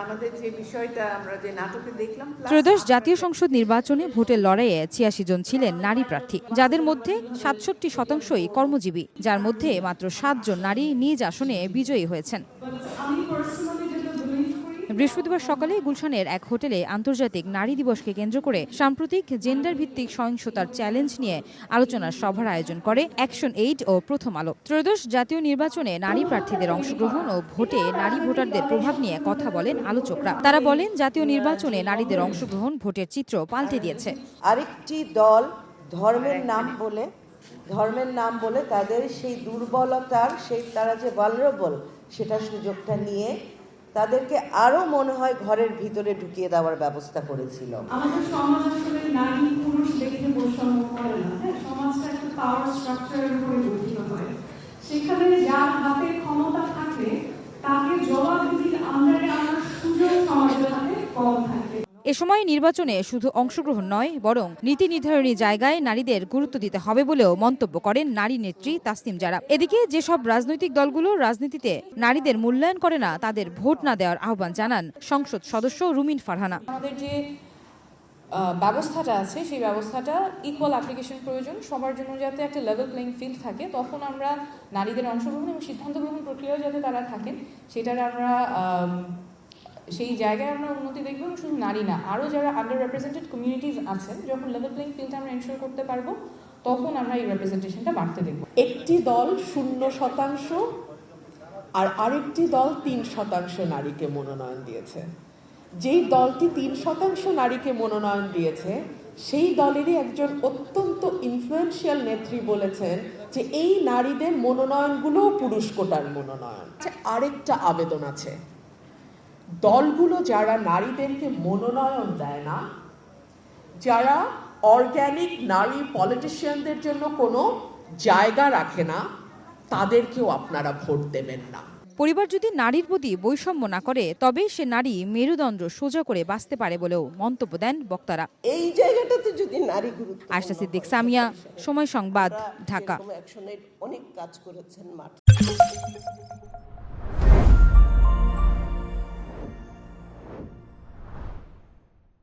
আমাদের যে বিষয়টা আমরা যে নাটকে দেখলাম, ত্রয়োদশ জাতীয় সংসদ নির্বাচনে ভোটের লড়াইয়ে ৮৬ জন ছিলেন নারী প্রার্থী, যাদের মধ্যে ৬৭% কর্মজীবী, যার মধ্যে মাত্র ৭ জন নারী নিজ আসনে বিজয়ী হয়েছেন। বৃহস্পতিবার সকালে গুলশানের এক হোটেলে আন্তর্জাতিক নারী দিবসকে কেন্দ্র করে সাম্প্রতিক জেন্ডার ভিত্তিক সহিংসতার চ্যালেঞ্জ নিয়ে আলোচনার সভার আয়োজন করে অ্যাকশন এইড ও প্রথম আলো। ত্রয়োদশ জাতীয় নির্বাচনে নারী প্রার্থীদের অংশগ্রহণ ও ভোটে নারী ভোটারদের প্রভাব নিয়ে কথা বলেন আলোচকরা। তারা বলেন, জাতীয় নির্বাচনে নারীদের অংশগ্রহণ ভোটের চিত্র পাল্টে দিয়েছে। আরেকটি দল ধর্মের নাম বলে তাদের সেই দুর্বলতার, তারা যে ভালনারেবল, সেটা সুযোগটা নিয়ে তাদেরকে আরো মনে হয় ঘরের ভিতরে ঢুকিয়ে দেওয়ার ব্যবস্থা করেছিল। আমাদের সমাজ আসলে নারী পুরুষ দেখে বৈষম্য করে না, সমাজটা একটা পাওয়ার স্ট্রাকচারের উপরে গঠিত হয়। সেখানে যার হাতে ক্ষমতা থাকে তাকে জবাবদিহির আন্ডারে আনার সুযোগ সমাজের হাতে কম থাকে। এ সময় নির্বাচনে শুধু অংশগ্রহণ নয়, বরং নীতি নির্ধারণী জায়গায় নারীদের গুরুত্ব দিতে হবে বলেও মন্তব্য করেন নারী নেত্রী তাসনিম জারা। এদিকে যেসব রাজনৈতিক দলগুলো রাজনীতিতে নারীদের মূল্যায়ন করে না, তাদের ভোট না দেওয়ার আহ্বান জানান সংসদ সদস্য রুমিন ফারহানা। আমাদের যে ব্যবস্থাটা আছে, সেই ব্যবস্থাটা ইকুয়াল অ্যাপ্লিকেশন প্রয়োজন, সবার জন্য যাতে একটা লেভেল প্লেইং ফিল্ড থাকে। তখন আমরা নারীদের অংশগ্রহণ এবং সিদ্ধান্ত গ্রহণ প্রক্রিয়াও যাতে তারা থাকেন, সেটার আমরা সেই জায়গায় আমরা উন্নতি দেখব। এবং শুধু নারী না, আরও যারা আন্ডার রিপ্রেজেন্টেড কমিউনিটিস আছেন, যখন লেভেল প্লেইং ফিল্ড আমরা এনশিওর করতে পারবো, তখন আমরা এই রিপ্রেজেন্টেশনটা বাড়তে দেখব। একটি দল 0% আর আরেকটি দল 3% নারীকে মনোনয়ন দিয়েছে। যেই দলটি 3% নারীকে মনোনয়ন দিয়েছে, সেই দলেরই একজন অত্যন্ত ইনফ্লুয়েন্সিয়াল নেত্রী বলেছেন যে এই নারীদের মনোনয়নগুলো পুরুষ কোটার মনোনয়ন। আরেকটা আবেদন আছে, দলগুলো যারা নারীদেরকে মনোনয়ন দেয় না, যারা অর্গানিক নারী পলিটিশিয়ানদের জন্য কোনো জায়গা রাখে না, তাদেরকেও আপনারা ভোট দেবেন না। পরিবার যদি নারীর প্রতি বৈষম্য না করে, তবে সে নারী মেরুদণ্ড সোজা করে বাঁচতে পারে বলেও মন্তব্য দেন বক্তারা। এই জায়গাটাতে যদি নারী গুরুত্ব, আয়েশা সিদ্দিক সামিয়া, সময় সংবাদ, ঢাকা। অনেক কাজ করেছেন মাঠ।